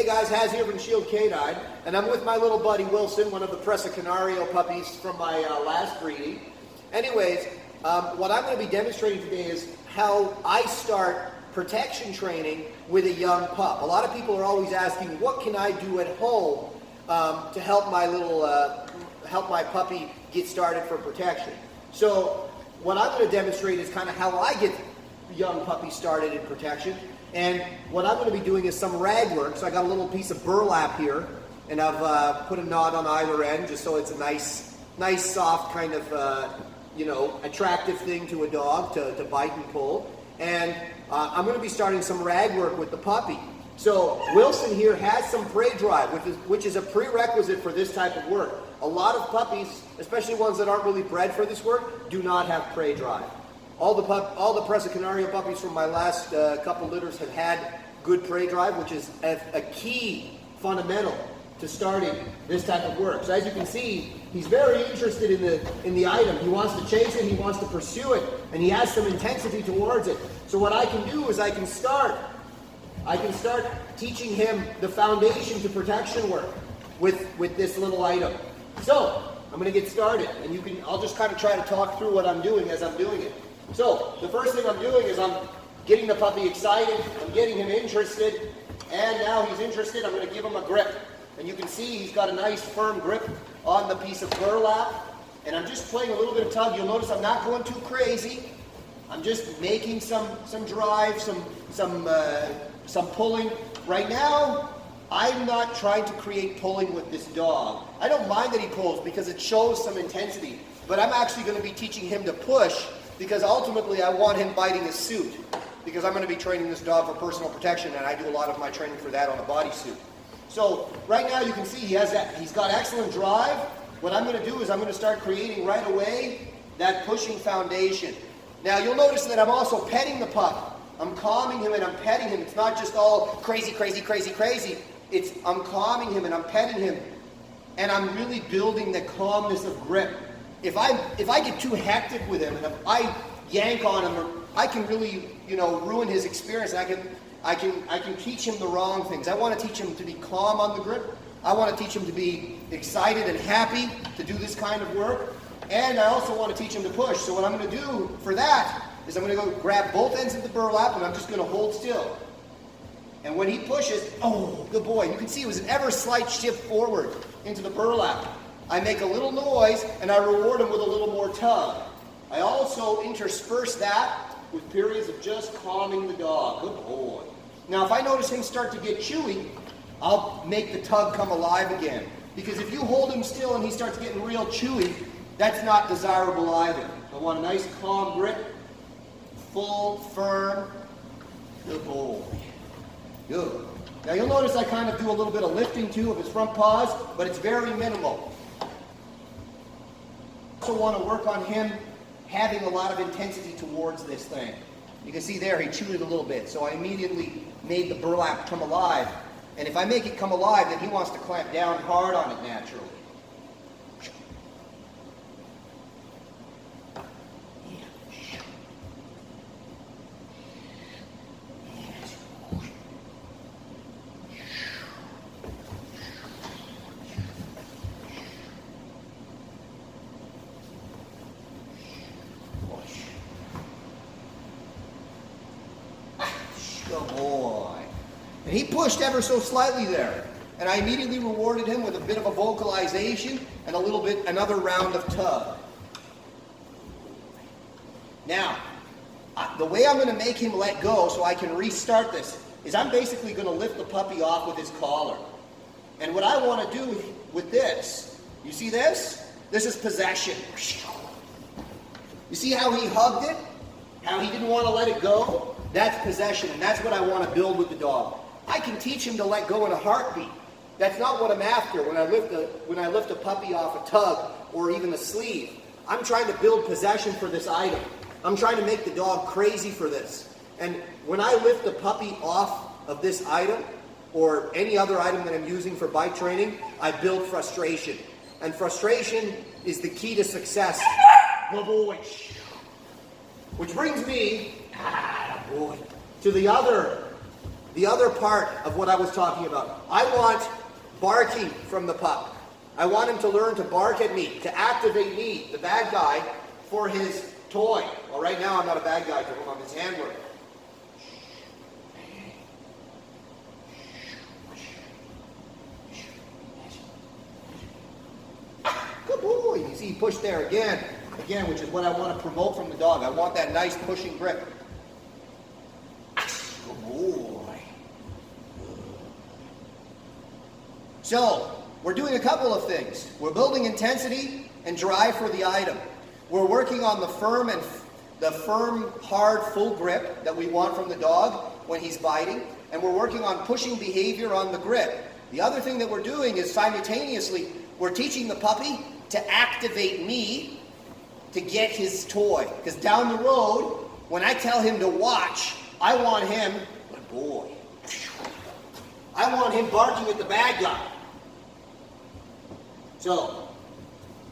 Hey guys, Haz here from Shield Canine, and I'm with my little buddy Wilson, one of the Presa Canario puppies from my last breeding. Anyways, what I'm going to be demonstrating today is how I start protection training with a young pup. A lot of people are always asking, what can I do at home to help my help my puppy get started for protection? So what I'm going to demonstrate is kind of how I get young puppies started in protection. And what I'm going to be doing is some rag work. So I got a little piece of burlap here, and I've put a knot on either end just so it's a nice soft kind of, attractive thing to a dog to bite and pull. And I'm going to be starting some rag work with the puppy. So Wilson here has some prey drive, which is a prerequisite for this type of work. A lot of puppies, especially ones that aren't really bred for this work, do not have prey drive. All the Presa Canario puppies from my last couple litters have had good prey drive, which is a key fundamental to starting this type of work. So as you can see, he's very interested in the item. He wants to chase it, he wants to pursue it, and he has some intensity towards it. So what I can do is I can start teaching him the foundation to protection work with this little item. So I'm going to get started, and I'll just kind of try to talk through what I'm doing as I'm doing it. So the first thing I'm doing is I'm getting the puppy excited, I'm getting him interested, and now he's interested, I'm going to give him a grip. And you can see he's got a nice firm grip on the piece of burlap, and I'm just playing a little bit of tug. You'll notice I'm not going too crazy. I'm just making some drive, some pulling. Right now, I'm not trying to create pulling with this dog. I don't mind that he pulls because it shows some intensity, but I'm actually going to be teaching him to push because ultimately I want him biting a suit, because I'm going to be training this dog for personal protection, and I do a lot of my training for that on a bodysuit. So right now you can see he's got excellent drive. What I'm going to do is I'm going to start creating right away that pushing foundation. Now you'll notice that I'm also petting the pup. I'm calming him and I'm petting him. It's not just all crazy, crazy, crazy, crazy. I'm calming him and I'm petting him, and I'm really building the calmness of grip. If I get too hectic with him and if I yank on him, I can really ruin his experience. And I can teach him the wrong things. I want to teach him to be calm on the grip. I want to teach him to be excited and happy to do this kind of work. And I also want to teach him to push. So what I'm going to do for that is I'm going to go grab both ends of the burlap and I'm just going to hold still. And when he pushes, oh, good boy. You can see it was an ever slight shift forward into the burlap. I make a little noise and I reward him with a little more tug. I also intersperse that with periods of just calming the dog. Good boy. Now if I notice him start to get chewy, I'll make the tug come alive again. Because if you hold him still and he starts getting real chewy, that's not desirable either. I want a nice calm grip, full, firm. Good boy. Good. Now you'll notice I kind of do a little bit of lifting too of his front paws, but it's very minimal. I also want to work on him having a lot of intensity towards this thing. You can see there he chewed it a little bit, so I immediately made the burlap come alive. And if I make it come alive, then he wants to clamp down hard on it naturally. Good boy. And he pushed ever so slightly there. And I immediately rewarded him with a bit of a vocalization and another round of tug. Now, the way I'm going to make him let go so I can restart this is I'm basically going to lift the puppy off with his collar. And what I want to do with this, you see this? This is possession. You see how he hugged it? How he didn't want to let it go? That's possession, and that's what I want to build with the dog. I can teach him to let go in a heartbeat. That's not what I'm after when I lift a puppy off a tug or even a sleeve. I'm trying to build possession for this item. I'm trying to make the dog crazy for this. And when I lift the puppy off of this item or any other item that I'm using for bike training, I build frustration. And frustration is the key to success. Good boy. Which brings me, boy, to the other the other part of what I was talking about. I want barking from the pup. I want him to learn to bark at me, to activate me, the bad guy, for his toy. Well, right now I'm not a bad guy to him, I'm his handler. Good boy. You see he pushed there again, which is what I want to promote from the dog. I want that nice pushing grip. Good boy. So, we're doing a couple of things. We're building intensity and drive for the item. We're working on the firm, hard, full grip that we want from the dog when he's biting, and we're working on pushing behavior on the grip. The other thing that we're doing is simultaneously, we're teaching the puppy to activate me to get his toy. Because down the road, when I tell him to watch, I want him, good boy, I want him barking at the bad guy. So,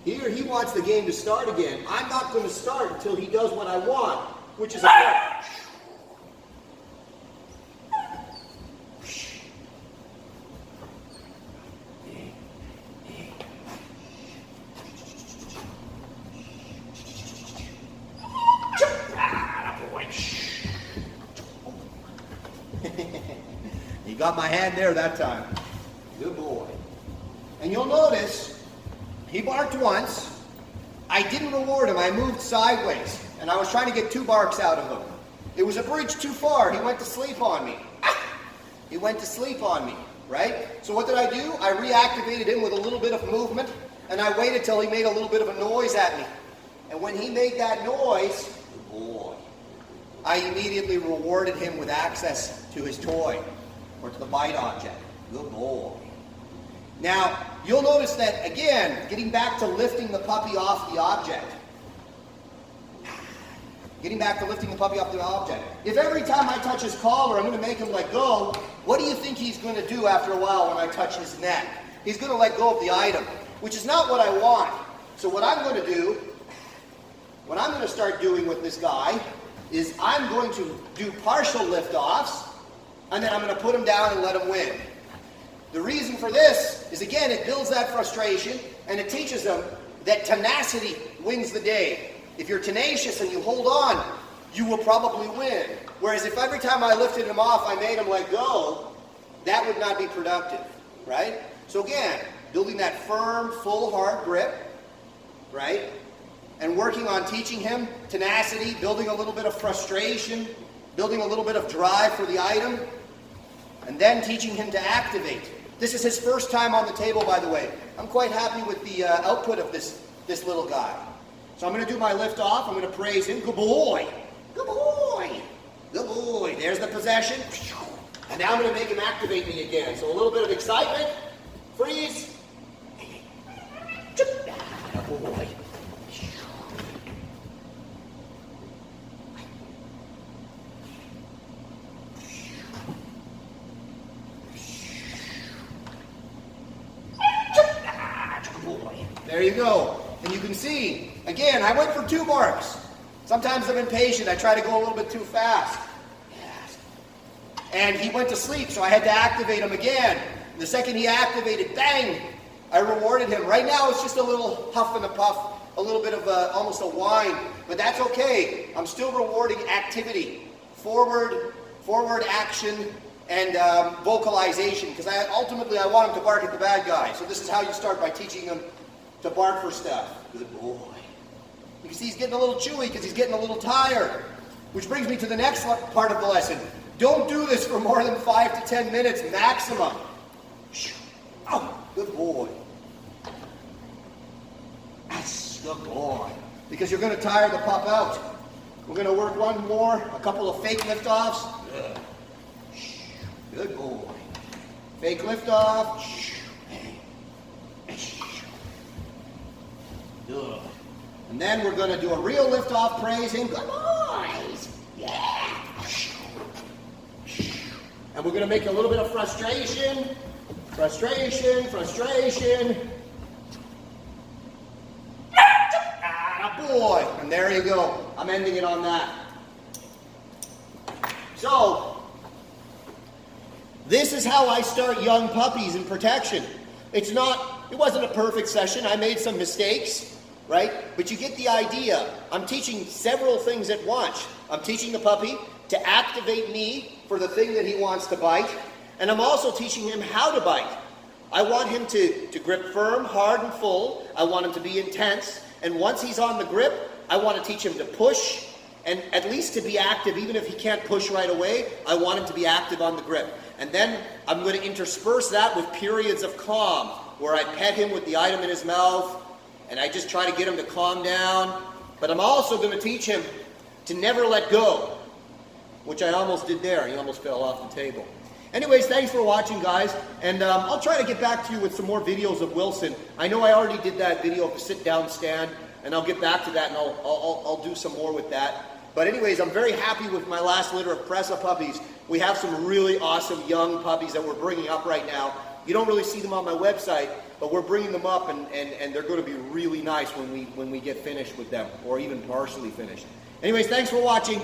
here he wants the game to start again. I'm not going to start until he does what I want, which is a bark. He got my hand there that time. Good boy. And you'll notice, he barked once. I didn't reward him. I moved sideways. And I was trying to get 2 barks out of him. It was a bridge too far. He went to sleep on me. He went to sleep on me, right? So what did I do? I reactivated him with a little bit of movement. And I waited till he made a little bit of a noise at me. And when he made that noise, boy, I immediately rewarded him with access to his toy or to the bite object. Good boy. Now, you'll notice that, again, getting back to lifting the puppy off the object. Getting back to lifting the puppy off the object. If every time I touch his collar, I'm going to make him let go, what do you think he's going to do after a while when I touch his neck? He's going to let go of the item, which is not what I want. So what I'm going to do, what I'm going to start doing with this guy, is I'm going to do partial lift-offs, and then I'm going to put him down and let him win. The reason for this is, again, it builds that frustration, and it teaches them that tenacity wins the day. If you're tenacious and you hold on, you will probably win. Whereas if every time I lifted him off, I made him let go, that would not be productive, right? So again, building that firm, full, hard grip, right? And working on teaching him tenacity, building a little bit of frustration, building a little bit of drive for the item, and then teaching him to activate. This is his first time on the table, by the way. I'm quite happy with the output of this little guy. So I'm going to do my lift off. I'm going to praise him. Good boy. Good boy. Good boy. There's the possession. And now I'm going to make him activate me again. So a little bit of excitement. Freeze. Good boy. There you go. And you can see, again, I went for 2 barks. Sometimes I'm impatient. I try to go a little bit too fast. Yes. And he went to sleep, so I had to activate him again. And the second he activated, bang, I rewarded him. Right now it's just a little huff and a puff, a little bit of almost a whine. But that's okay. I'm still rewarding activity. Forward action, and vocalization. Because ultimately I want him to bark at the bad guy. So this is how you start, by teaching him to bark for stuff. Good boy. You can see he's getting a little chewy because he's getting a little tired. Which brings me to the next part of the lesson. Don't do this for more than 5 to 10 minutes maximum. Oh, good boy. That's good boy. Because you're going to tire the pup out. We're going to work one more, a couple of fake lift-offs. Good boy. Fake lift-off. Good. And then we're going to do a real lift-off, praising. Good boys. Yeah. And we're going to make a little bit of frustration. Frustration. Boy. And there you go. I'm ending it on that. So, This is how I start young puppies in protection. It wasn't a perfect session. I made some mistakes, right? But you get the idea. I'm teaching several things at once. I'm teaching the puppy to activate me for the thing that he wants to bite, and I'm also teaching him how to bite. I want him to grip firm, hard, and full. I want him to be intense, and once he's on the grip, I want to teach him to push, and at least to be active. Even if he can't push right away, I want him to be active on the grip. And then I'm going to intersperse that with periods of calm, where I pet him with the item in his mouth, and I just try to get him to calm down. But I'm also going to teach him to never let go, which I almost did there. He almost fell off the table. Anyways, thanks for watching, guys, and I'll try to get back to you with some more videos of Wilson. I know I already did that video of the sit-down stand, and I'll get back to that, and I'll do some more with that. But anyways, I'm very happy with my last litter of Presa puppies. We have some really awesome young puppies that we're bringing up right now. You don't really see them on my website, but we're bringing them up, and they're going to be really nice when we get finished with them, or even partially finished. Anyways, thanks for watching.